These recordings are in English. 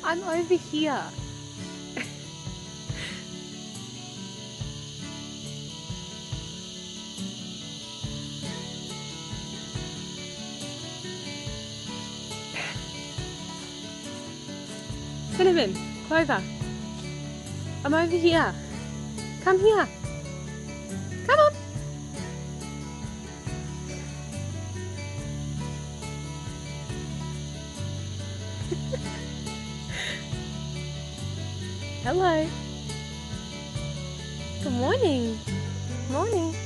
I'm over here. Cinnamon, Clover, I'm over here. Come here. Come on. Hello. Good morning. Morning.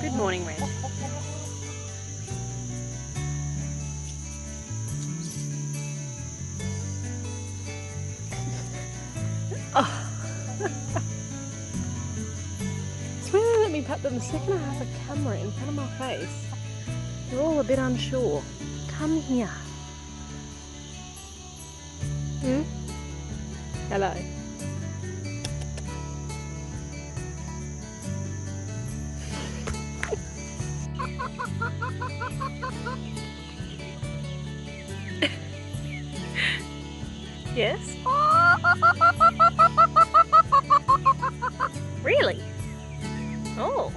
Good morning, Red. Oh. It's really let me pat them the second I have a camera in front of my face. They're all a bit unsure. Come here. Hmm? Hello. Yes? Really? Oh.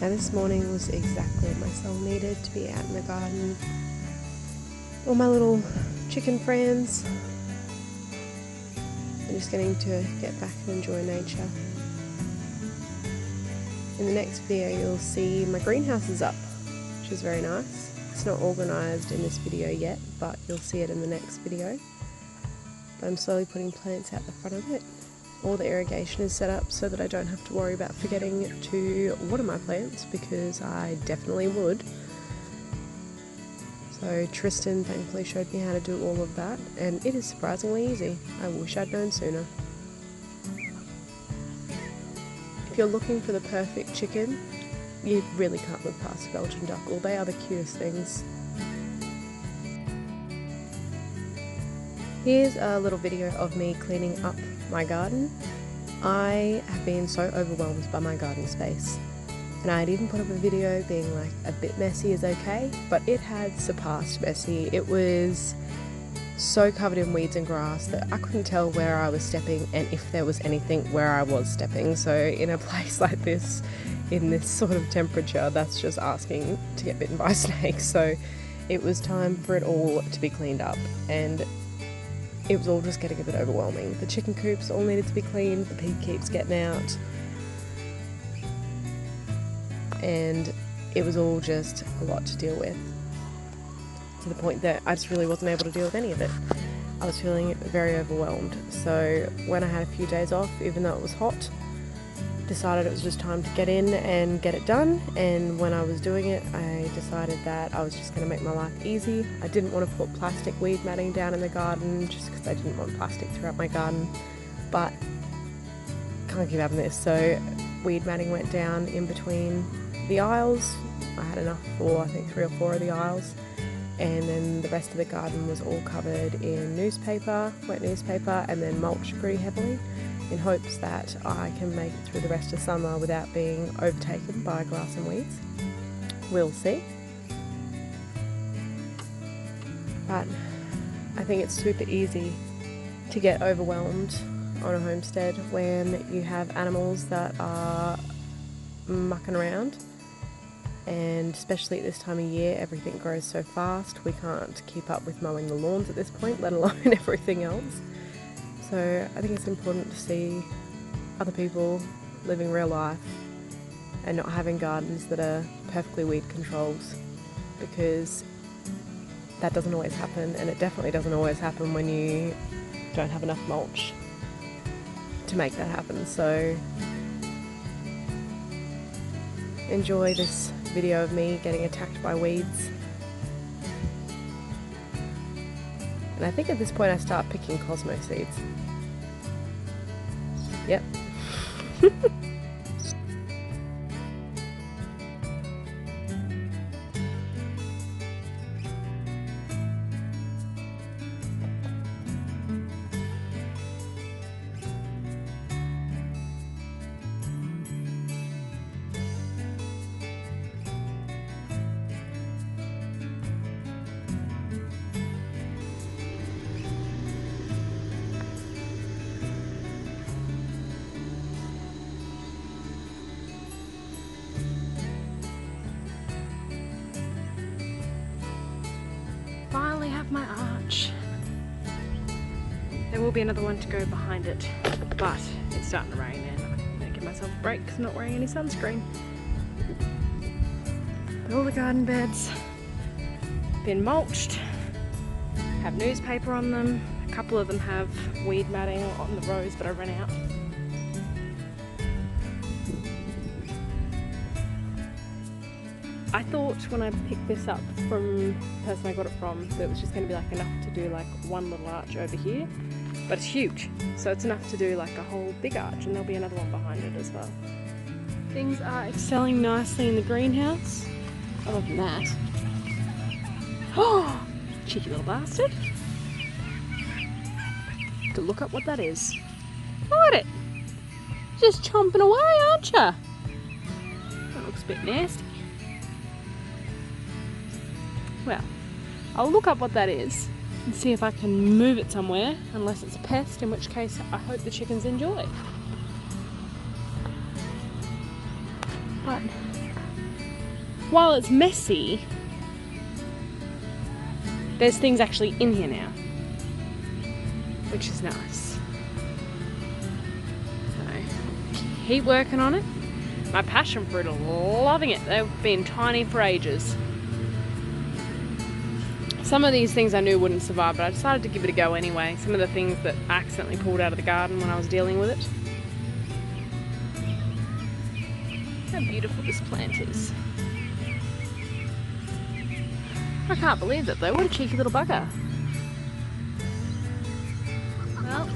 Now this morning was exactly what my soul needed, to be out in the garden. All my little chicken friends. I'm just getting to get back and enjoy nature. In the next video you'll see my greenhouse is up, which is very nice. It's not organised in this video yet, but you'll see it in the next video. But I'm slowly putting plants out the front of it. All the irrigation is set up so that I don't have to worry about forgetting to water my plants, because I definitely would. So Tristan thankfully showed me how to do all of that, and it is surprisingly easy. I wish I'd known sooner. If you're looking for the perfect chicken, you really can't look past a Belgian duck. They are the cutest things. Here's a little video of me cleaning up my garden. I have been so overwhelmed by my garden space, and I had even put up a video being like, a bit messy is okay, but it had surpassed messy. It was so covered in weeds and grass that I couldn't tell where I was stepping and if there was anything where I was stepping. So in a place like this, in this sort of temperature, that's just asking to get bitten by a snake. So it was time for it all to be cleaned up, and it was all just getting a bit overwhelming. The chicken coops all needed to be cleaned, the pig keeps getting out, and it was all just a lot to deal with, to the point that I just really wasn't able to deal with any of it. I was feeling very overwhelmed. So when I had a few days off, even though it was hot, decided it was just time to get in and get it done. And when I was doing it, I decided that I was just going to make my life easy. I didn't want to put plastic weed matting down in the garden, just because I didn't want plastic throughout my garden, but can't keep having this. So weed matting went down in between the aisles. I had enough for I think 3 or 4 of the aisles, and then the rest of the garden was all covered in newspaper, wet newspaper, and then mulched pretty heavily, in hopes that I can make it through the rest of summer without being overtaken by grass and weeds. We'll see. But I think it's super easy to get overwhelmed on a homestead when you have animals that are mucking around, and especially at this time of year, everything grows so fast. We can't keep up with mowing the lawns at this point, let alone everything else. So I think it's important to see other people living real life and not having gardens that are perfectly weed controlled, because that doesn't always happen, and it definitely doesn't always happen when you don't have enough mulch to make that happen. So enjoy this video of me getting attacked by weeds. And I think at this point I start picking Cosmo seeds. Yep. will be another one to go behind it, but it's starting to rain and I'm gonna give myself a break because I'm not wearing any sunscreen. But all the garden beds been mulched, have newspaper on them. A couple of them have weed matting on the rows, but I ran out. I thought when I picked this up from the person I got it from that it was just going to be like enough to do like one little arch over here, but it's huge, so it's enough to do like a whole big arch, and there'll be another one behind it as well. Things are excelling nicely in the greenhouse. Other than that, oh, cheeky little bastard. To look up what that is. Look at it, just chomping away, aren't you? That looks a bit nasty. Well, I'll look up what that is and see if I can move it somewhere, unless it's a pest, in which case I hope the chickens enjoy. But while it's messy, there's things actually in here now, which is nice. So, keep working on it. My passion fruit are loving it. They've been tiny for ages. Some of these things I knew wouldn't survive, but I decided to give it a go anyway. Some of the things that I accidentally pulled out of the garden when I was dealing with it. How beautiful this plant is. I can't believe it though, what a cheeky little bugger. Well,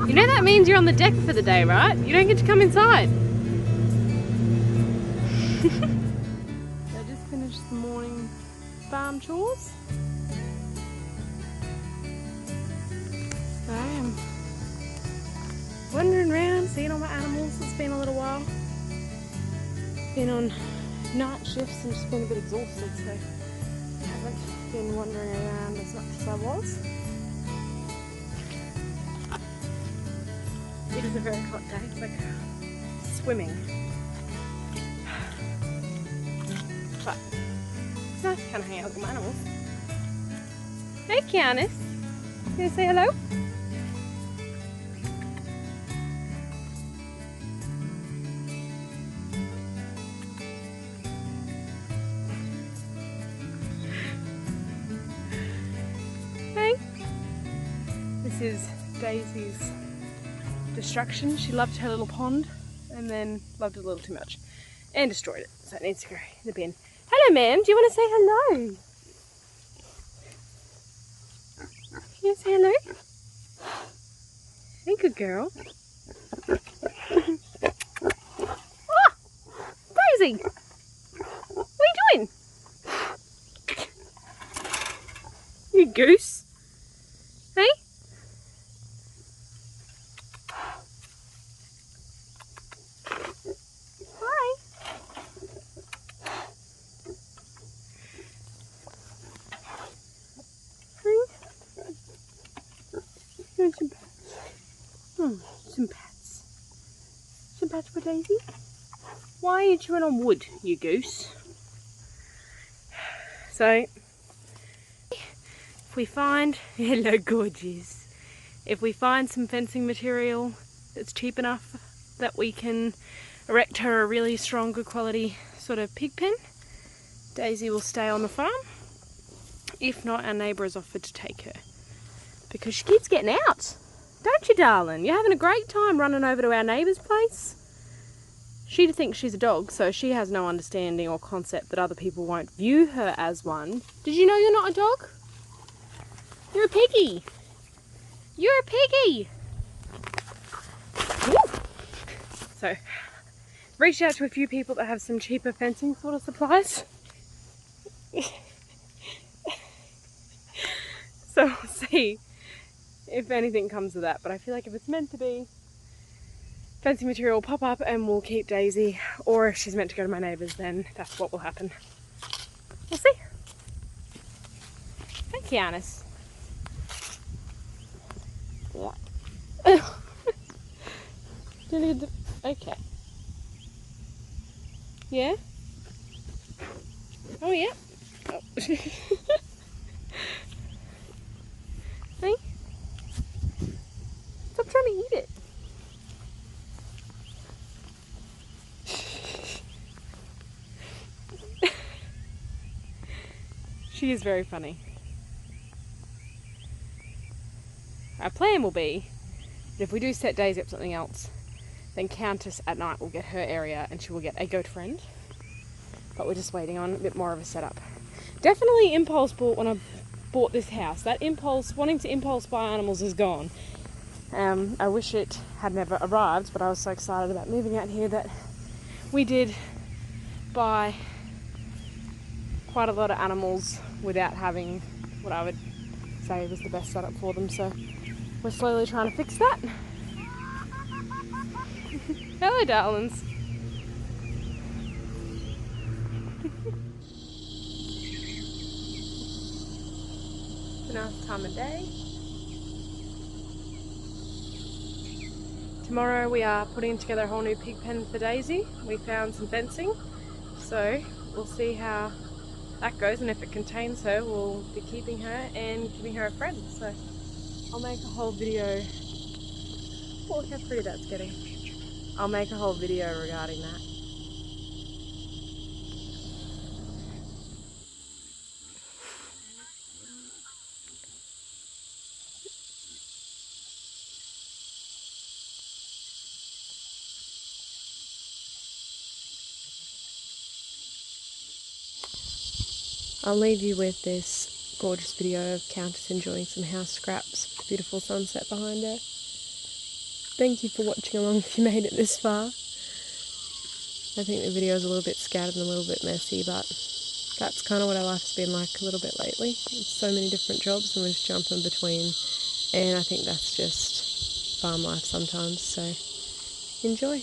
you know that means you're on the deck for the day, right? You don't get to come inside. Finished the morning farm chores. So I am wandering around, seeing all my animals. It's been a little while. Been on night shifts and just been a bit exhausted, so I haven't been wandering around as much as I was. It is a very hot day, it's like swimming. But it's nice to kind of hang out with my animals. Hey Kianis, you gonna say hello? Hey. This is Daisy's destruction. She loved her little pond and then loved it a little too much and destroyed it, so it needs to go in the bin. Hello, ma'am. Do you want to say hello? You want to say hello? Hey, good girl. Oh, Daisy! What are you doing? You goose. Hey? Some pats. Oh, some pats. Some pats for Daisy. Why are you chewing on wood, you goose? So, if we find, hello gorgeous, if we find some fencing material that's cheap enough that we can erect her a really strong, good quality sort of pig pen, Daisy will stay on the farm. If not, our neighbour has offered to take her. Because she keeps getting out, don't you, darling? You're having a great time running over to our neighbour's place. She thinks she's a dog, so she has no understanding or concept that other people won't view her as one. Did you know you're not a dog? You're a piggy. You're a piggy. Woo. So, reached out to a few people that have some cheaper fencing sort of supplies. So we'll see if anything comes of that, but I feel like if it's meant to be, fencing material will pop up and we'll keep Daisy, or if she's meant to go to my neighbour's, then that's what will happen. We'll see. Hey Kianis. Okay. Yeah? Oh yeah? Oh. eat it. She is very funny. Our plan will be that if we do set Daisy up something else, then Countess at night will get her area and she will get a goat friend. But we're just waiting on a bit more of a setup. Definitely impulse bought when I bought this house. That impulse, wanting to impulse buy animals is gone. I wish it had never arrived, but I was so excited about moving out here that we did buy quite a lot of animals without having what I would say was the best setup for them. So we're slowly trying to fix that. Hello, darlings. It's a nice time of day. Tomorrow we are putting together a whole new pig pen for Daisy. We found some fencing, so we'll see how that goes, and if it contains her, we'll be keeping her and giving her a friend. So I'll make a whole video. Oh, look how pretty that's getting. I'll make a whole video regarding that. I'll leave you with this gorgeous video of Countess enjoying some house scraps with the beautiful sunset behind her. Thank you for watching along if you made it this far. I think the video is a little bit scattered and a little bit messy, but that's kind of what our life's been like a little bit lately. It's so many different jobs and we're just jumping between, and I think that's just farm life sometimes, so enjoy.